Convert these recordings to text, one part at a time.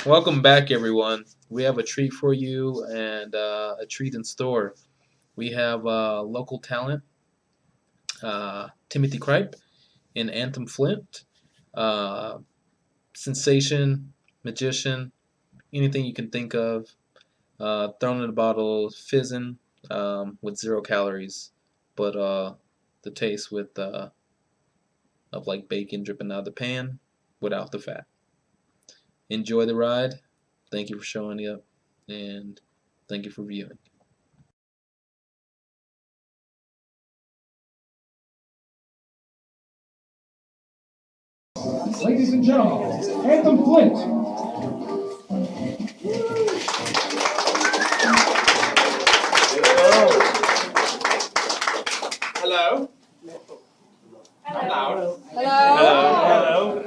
Welcome back, everyone. We have a treat for you and a treat in store. We have local talent, Timothy Cripe in Anthem Flint, uh, sensation, magician, anything you can think of, thrown in a bottle, fizzing with 0 calories, but the taste with of like bacon dripping out of the pan without the fat. Enjoy the ride. Thank you for showing up, and thank you for viewing. Ladies and gentlemen, Anthem Flint. Hello. I'm loud. Hello. Hello.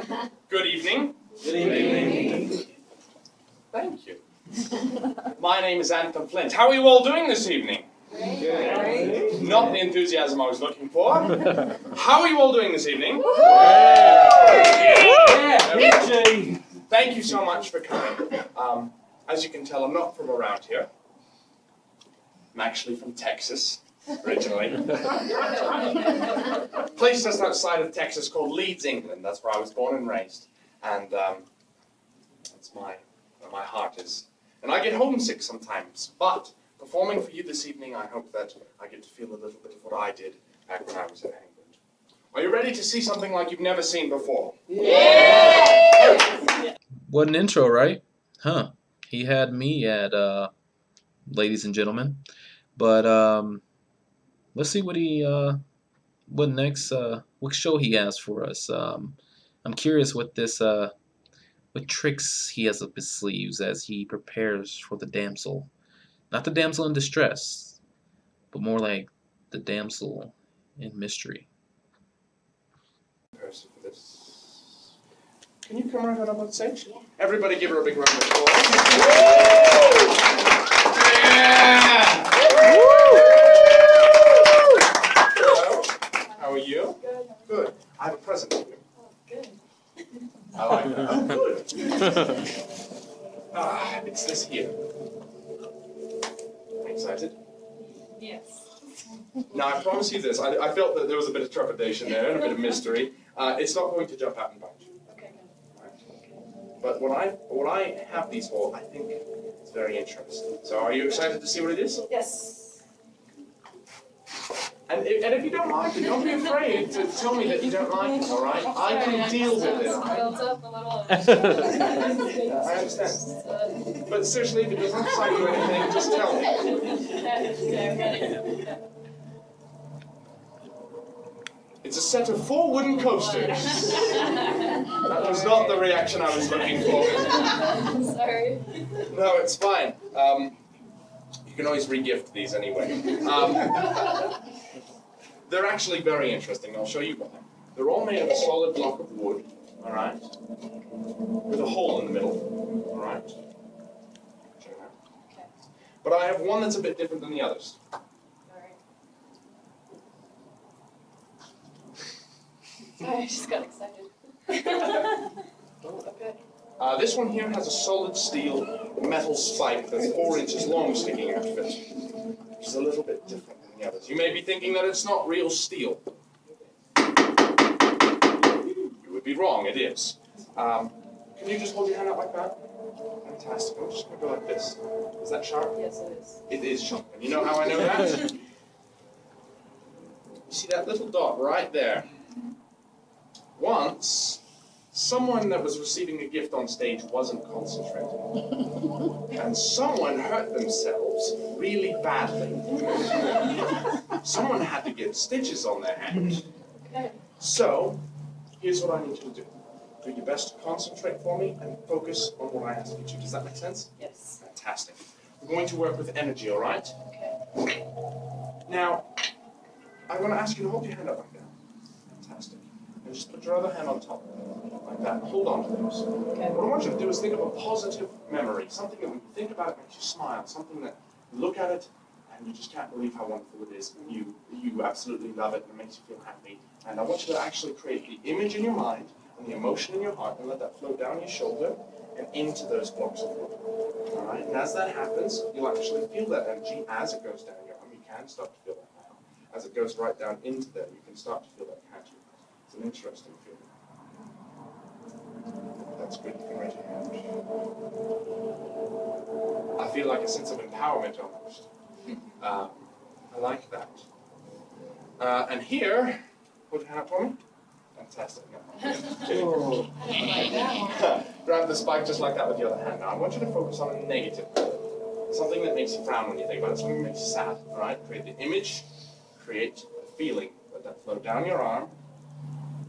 Good evening. Good evening. Thank you. My name is Anthem Flint. How are you all doing this evening? Great. Not the enthusiasm I was looking for. How are you all doing this evening? Yeah. Thank you so much for coming. As you can tell, I'm not from around here. I'm actually from Texas, originally. A place just outside of Texas called Leeds, England. That's where I was born and raised. And that's where my heart is. And I get homesick sometimes, but performing for you this evening, I hope that I get to feel a little bit of what I did back when I was in England. Are you ready to see something like you've never seen before? Yeah! What an intro, right? Huh. He had me at, ladies and gentlemen. But let's see what what next, what show he has for us. I'm curious what what tricks he has up his sleeves as he prepares for the damsel. Not the damsel in distress, but more like the damsel in mystery. Person for this. Can you come right on up on stage? Yeah. Everybody give her a big round of applause. Yeah! Hello. How are you? Good. Good. I have a present for you. Oh, good. I like that. Oh, good. It's this here. Excited? Yes. Now, I promise you this. I felt that there was a bit of trepidation there and a bit of mystery. It's not going to jump out and bite you. Okay. But what I have these for, I think it's very interesting. So are you excited to see what it is? Yes. And if you don't like it, don't be afraid to tell me that you don't like it, all right? I can deal with it, all right? Built up a little. I understand. But seriously, if it doesn't excite you or anything, just tell me. Okay, It's a set of 4 wooden coasters. That was not the reaction I was looking for. Sorry. No, it's fine. You can always re-gift these anyway. They're actually very interesting. I'll show you why. They're all made of a solid block of wood, all right, with a hole in the middle, all right. Check it out. Okay. But I have one that's a bit different than the others. Alright. Sorry, I just got excited. Okay. This one here has a solid steel metal spike that's 4 inches long sticking out of it, which is a little bit different than the others. You may be thinking that it's not real steel. You would be wrong, it is. Can you just hold your hand out like that? Fantastic. I'm just going to go like this. Is that sharp? Yes, it is. It is sharp. And you know how I know that? You see that little dot right there? Once, someone that was receiving a gift on stage wasn't concentrating. And someone hurt themselves really badly. Someone had to get stitches on their hand. Okay. So, here's what I need you to do. Do your best to concentrate for me and focus on what I ask you to. Does that make sense? Yes. Fantastic. We're going to work with energy, all right? Okay. Now, I'm going to ask you to hold your hand up like that. Fantastic. And just put your other hand on top, like that. Hold on to those. Okay. What I want you to do is think of a positive memory, something that when you think about it makes you smile, something that you look at it and you just can't believe how wonderful it is, and you absolutely love it and it makes you feel happy. And I want you to actually create the image in your mind and the emotion in your heart and let that flow down your shoulder and into those blocks of wood. All right, and as that happens, you'll actually feel that energy as it goes down your arm. You can start to feel that now. As it goes right down into them, you can start to feel that, can't you? It's an interesting feeling. That's good. You can raise your hand. I feel like a sense of empowerment almost. I like that. And here, put your hand up for me. Fantastic. No, Oh. I don't like that one. grab the spike just like that with the other hand. Now I want you to focus on a negative. Something that makes you frown when you think about it. Something that makes you sad. All right? Create the image. Create the feeling. Let that flow down your arm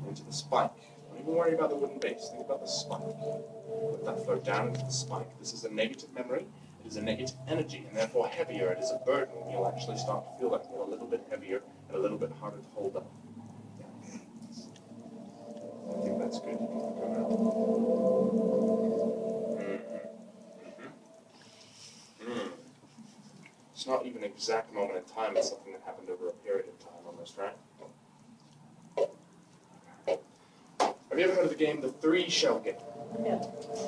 into the spike. Don't even worry about the wooden base. Think about the spike. Let that flow down into the spike. This is a negative memory. It is a negative energy, and therefore heavier. It is a burden. You'll actually start to feel that a little bit heavier and a little bit harder to hold up. Yeah. I think that's good. You can go now. It's not even an exact moment in time. It's something that happened over a period of time, almost, right? Have you ever heard of the game, the three-shell game? Yeah.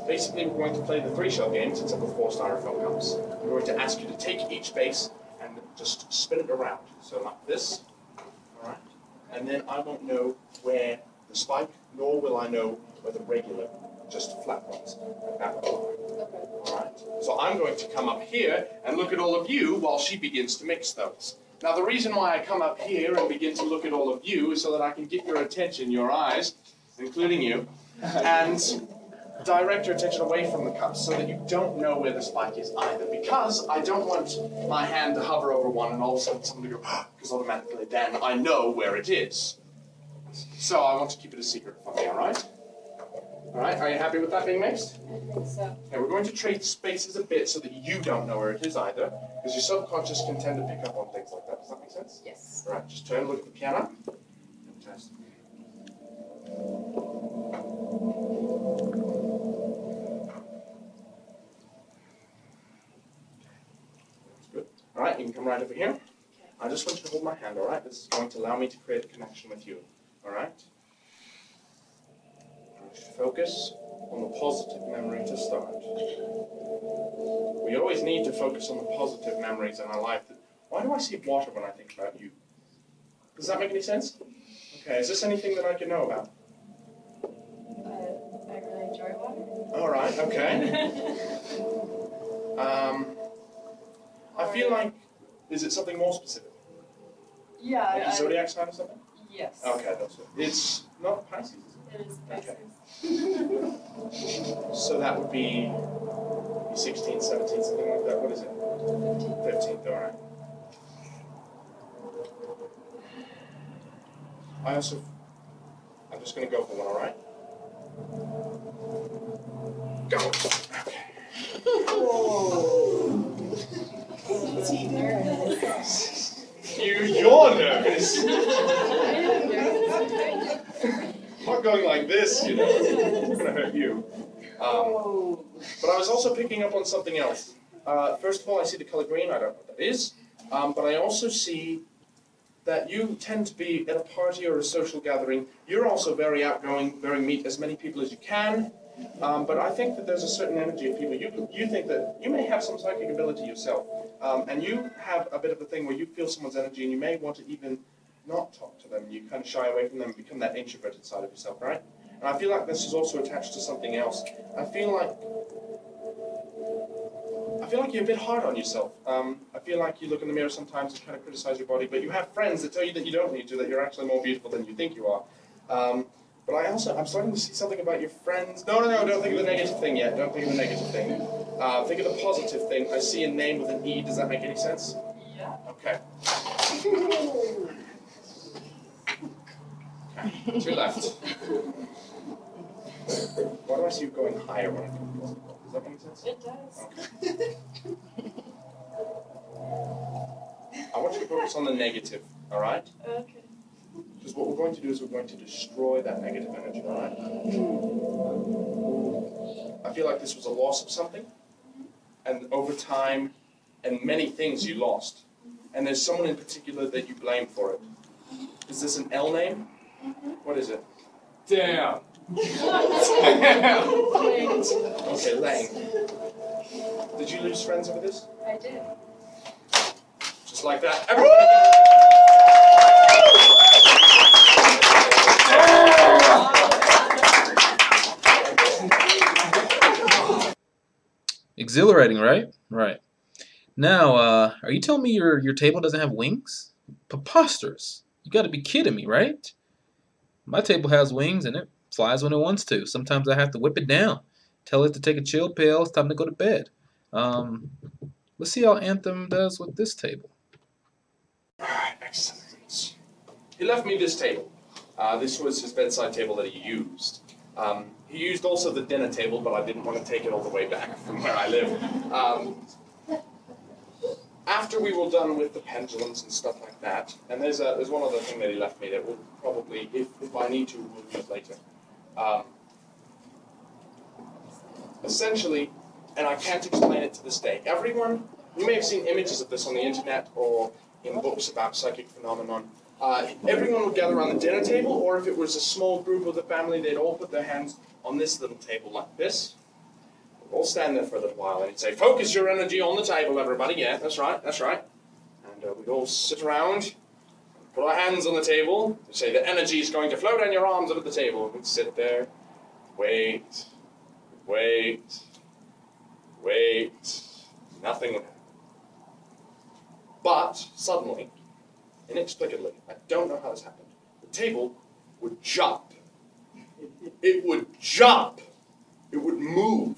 Basically, we're going to play the three-shell game since a 4-star film comes. We're going to ask you to take each base and just spin it around. So like this, all right? And then I won't know where the spike, nor will I know where the regular, just flat ones, like that one. Okay. All right? So I'm going to come up here and look at all of you while she begins to mix those. Now, the reason why I come up here and begin to look at all of you is so that I can get your attention, your eyes, including you, and direct your attention away from the cups so that you don't know where the spike is either. Because I don't want my hand to hover over one and all of a sudden someone to go, because automatically then I know where it is. So I want to keep it a secret from me, all right? All right, are you happy with that being mixed? I think so. Okay, we're going to trade spaces a bit so that you don't know where it is either, because your subconscious can tend to pick up on things like that. Does that make sense? Yes. All right, just turn and look at the piano. Fantastic. That's good. All right, you can come right over here. I just want you to hold my hand, all right? This is going to allow me to create a connection with you, all right? I want you to focus on the positive memory to start. We always need to focus on the positive memories in our life. Why do I see water when I think about you? Does that make any sense? Okay, is this anything that I can know about? I really enjoy water. All right, okay. I feel like, is it something more specific? Yeah. Like a zodiac sign or something? Yes. Okay, that's it. It's not Pisces, is It is Okay. Pisces. So that would be 16, 17, something like that. What is it? 15. 15th, all right. I'm just going to go for one, all right? Go. Okay. You're nervous. I'm not going like this, you know. It's going to hurt you. But I was also picking up on something else. First of all, I see the color green. I don't know what that is. But I also see that you tend to be at a party or a social gathering. You're also very outgoing, very meet as many people as you can. But I think that there's a certain energy of people. You think that you may have some psychic ability yourself. And you have a bit of a thing where you feel someone's energy and you may want to even not talk to them. You kind of shy away from them and become that introverted side of yourself, right? And I feel like this is also attached to something else. I feel like you're a bit hard on yourself. I feel like you look in the mirror sometimes and kind of criticize your body, but you have friends that tell you that you don't need to, that you're actually more beautiful than you think you are. But I'm starting to see something about your friends. No, don't think of the negative thing yet. Don't think of the negative thing. Think of the positive thing. I see a name with an E. Does that make any sense? Yeah. Okay. Okay, to your left. Why do I see you going higher when I think of positive? Does that make sense? It does. Okay. I want you to focus on the negative, all right? Okay. Because what we're going to do is we're going to destroy that negative energy, all right? I feel like this was a loss of something, and over time, and many things you lost. And there's someone in particular that you blame for it. Is this an L name? What is it? Damn. Okay, Lane. Did you lose friends over this? I did. Just like that. Everybody Exhilarating, right? Right. Now, are you telling me your table doesn't have wings? Preposterous. You got to be kidding me, right? My table has wings and it flies when it wants to. Sometimes I have to whip it down, tell it to take a chill pill. It's time to go to bed. Um, let's see how Anthem does with this table. Alright, excellent. He left me this table. This was his bedside table that he used. He used also the dinner table, but I didn't want to take it all the way back from where I live. After we were done with the pendulums and stuff like that, and there's one other thing that he left me that we'll probably, if I need to, we'll use later. Essentially, and I can't explain it to this day, everyone, you may have seen images of this on the internet or in books about psychic phenomenon. Everyone would gather around the dinner table, or if it was a small group of the family, they'd all put their hands on this little table like this. We'd all stand there for a little while, and he'd say, "Focus your energy on the table, everybody." Yeah, that's right, that's right. And we'd all sit around, put our hands on the table, and say, "The energy is going to flow down your arms under the table." And we'd sit there, wait, wait, wait. Nothing would happen. But suddenly, inexplicably, I don't know how this happened, the table would jump. It would jump. It would move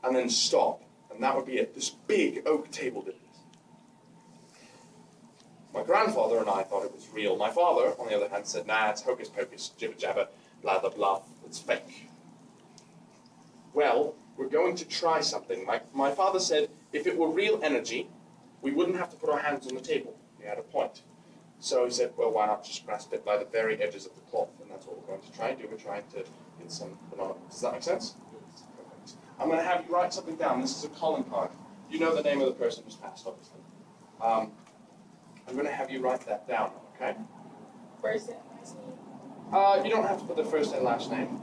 and then stop. And that would be it. This big oak table did this. My grandfather and I thought it was real. My father, on the other hand, said, "Nah, it's hocus pocus, jibber jabber, blah blah blah, it's fake." Well, we're going to try something. My father said if it were real energy, we wouldn't have to put our hands on the table. He had a point. So he said, well, why not just grasp it by the very edges of the cloth? And that's what we're going to try and do. We're trying to get some phenomena. Does that make sense? Perfect. I'm going to have you write something down. This is a calling card. You know the name of the person who's passed, obviously. I'm going to have you write that down, okay? First and last name? You don't have to put the first and last name.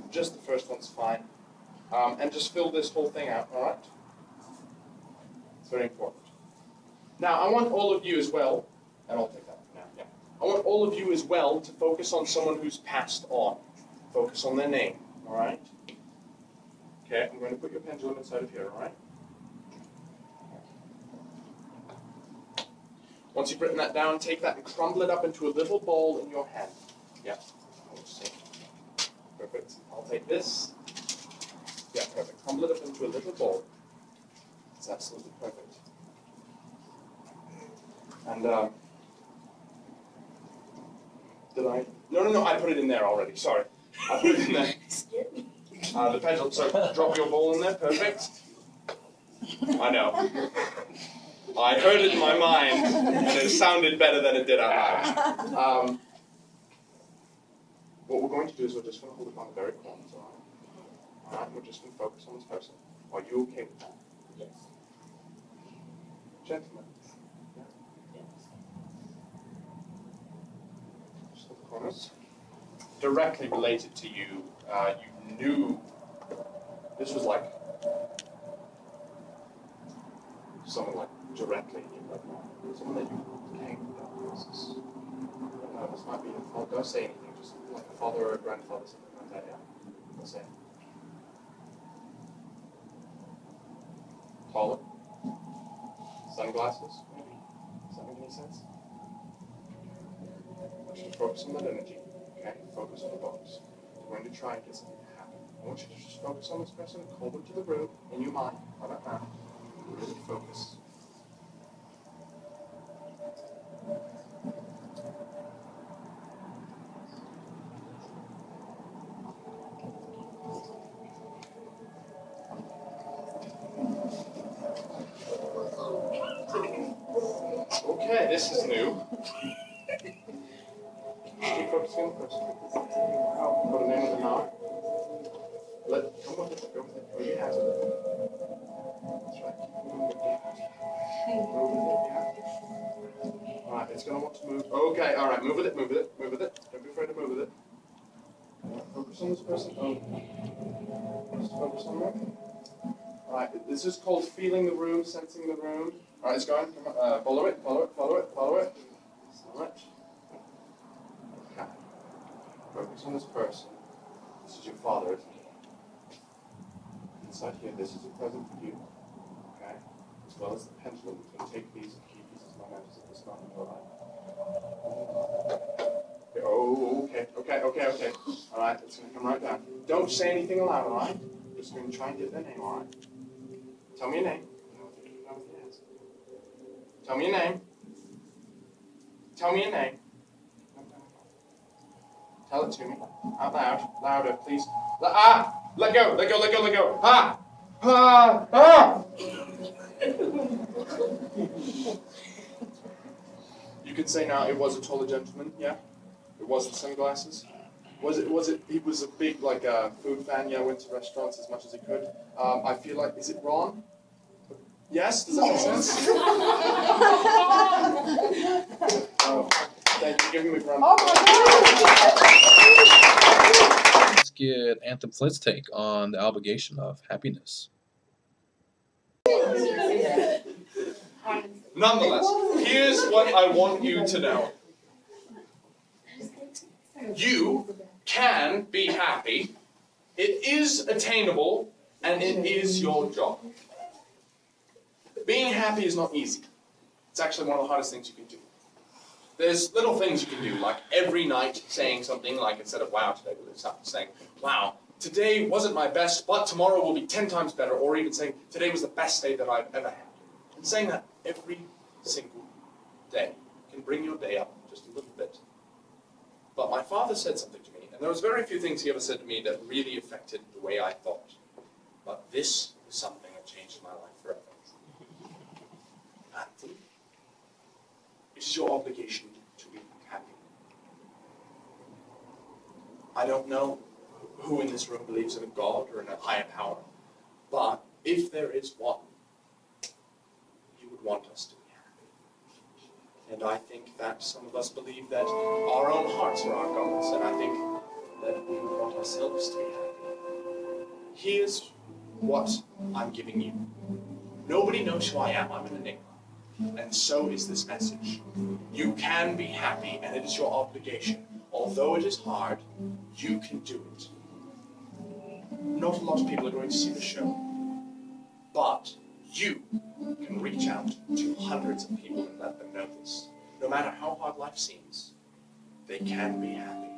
Just the first one's fine. And just fill this whole thing out, all right? It's very important. Now, I want all of you as well, and I'll take that now, yeah. I want all of you as well to focus on someone who's passed on. Focus on their name, all right? Okay, I'm going to put your pendulum inside of here, all right? Once you've written that down, take that and crumble it up into a little ball in your hand. Yeah, perfect. I'll take this. Yeah, perfect. Crumble it up into a little ball. It's absolutely perfect. And, did I? No, I put it in there already. Sorry. I put it in there. The pendulum, so drop your ball in there. Perfect. I know. I heard it in my mind, and it sounded better than it did out loud. What we're going to do is we're just going to hold it on the very corners, all right? All right, we're just going to focus on this person. Are you okay with that? Yes. Gentlemen. Yeah. Yes. Just hold the corners. Directly related to you, you knew this was like someone like directly in your bloodline. Someone that you came with that process. No, this might be, don't say anything, just like a father or a grandfather, something like that, yeah? Don't say it. Taller? Sunglasses, maybe? Does that make any sense? I want you to focus on that energy, okay? Focus on the box. We're going to try and get something to happen. I want you to just focus on this person, call them to the room, in your mind, how about that? Really focus. Okay, this is new. Keep focusing on the person. Put a name in the mouth. Come with it, go with it. Move your hands with it. That's right. Move with it. Move with it, yeah. Alright, it's going to want to move. Okay, alright, move with it, move with it, move with it. Don't be afraid to move with it. Focus on this person. Oh. Just focus on them. Alright, this is called feeling the room, sensing the room. Alright, it's going. Come on. Follow it, follow it, follow it, follow it. Alright. Okay. Focus on this person. This is your father, isn't it? Inside here, this is a present for you. Okay? As well as the pendulum. You can take these and keep these as long as it's not in your life. Oh, okay. Alright, it's going to come right down. Don't say anything aloud, alright? I'm just going to try and get their name, alright? Tell me your name. Tell me your name. Tell me your name. Tell it to me. Out loud. Louder, please. Let go. Let go, let go, let go. Ah! Ah! Ah! You can say now it was a taller gentleman, yeah? It was the sunglasses. He was a big, food fan, yeah, went to restaurants as much as he could. I feel like, is it Ron? Yes? Does that make sense? Oh, thank you. Give him a round. Let's get Anthem Flint's take on the obligation of happiness. Nonetheless, here's what I want you to know. You can be happy. It is attainable, and it is your job. Being happy is not easy. It's actually one of the hardest things you can do. There's little things you can do, like every night saying something like, instead of wow, today was saying, wow, today wasn't my best, but tomorrow will be 10 times better, or even saying, today was the best day that I've ever had. And saying that every single day can bring your day up just a little bit. But my father said something to me, and there was very few things he ever said to me that really affected the way I thought. But this was something that changed my life forever. Anthem, it is your obligation to be happy. I don't know who in this room believes in a God or in a higher power, but if there is one, he would want us to be happy. And I think that some of us believe that our own hearts are our gods, and I think that we would want ourselves to be happy. Here's what I'm giving you. Nobody knows who I am. I'm an enigma. And so is this message. You can be happy, and it is your obligation. Although it is hard, you can do it. Not a lot of people are going to see the show, but you can reach out to hundreds of people and let them know this. No matter how hard life seems, they can be happy,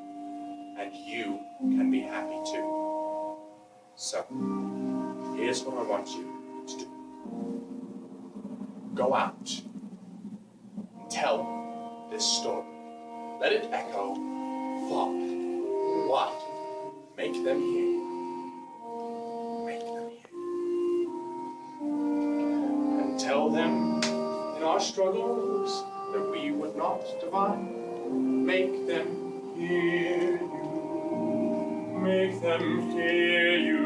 and you can be happy too. So, here's what I want you to do. Go out and tell this story. Let it echo far and wide. Make them hear you. Make them hear you. And tell them in our struggles that we would not divide. Make them hear you. Make them hear you.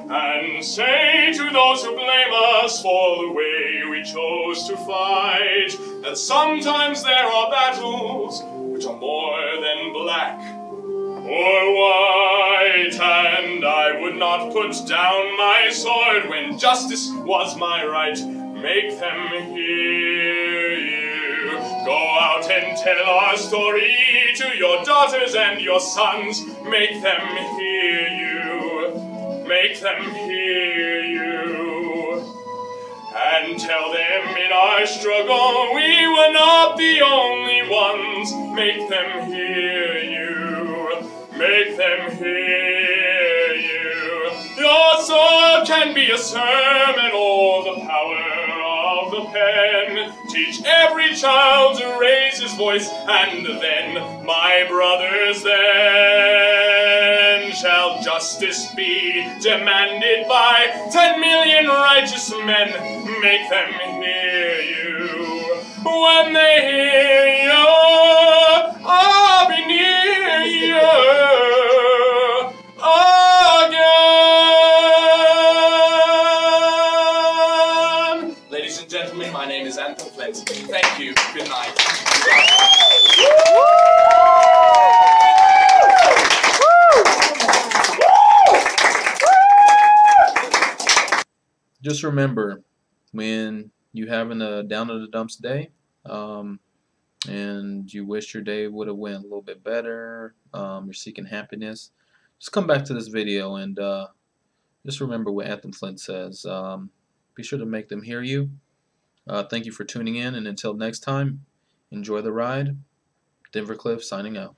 And say to those who blame us for the way we chose to fight, that sometimes there are battles which are more than black or white, and I would not put down my sword when justice was my right. Make them hear you. Go out and tell our story to your daughters and your sons. Make them hear you. Make them hear you. And tell them in our struggle we were not the only ones. Make them hear you. Make them hear you. Your sword can be a sermon or the power of the pen. Teach every child to raise his voice, and then, my brothers, then shall justice be demanded by 10 million righteous men. Make them hear you. When they hear you, I'll be near you again. Ladies and gentlemen, my name is Anthem Flint. Thank you. Good night. just remember, when you having a down in the dumps day, um, and you wish your day would have went a little bit better, you're seeking happiness, just come back to this video and just remember what Anthem Flint says. Be sure to make them hear you. Thank you for tuning in, and until next time, enjoy the ride. Denver Cliff signing out.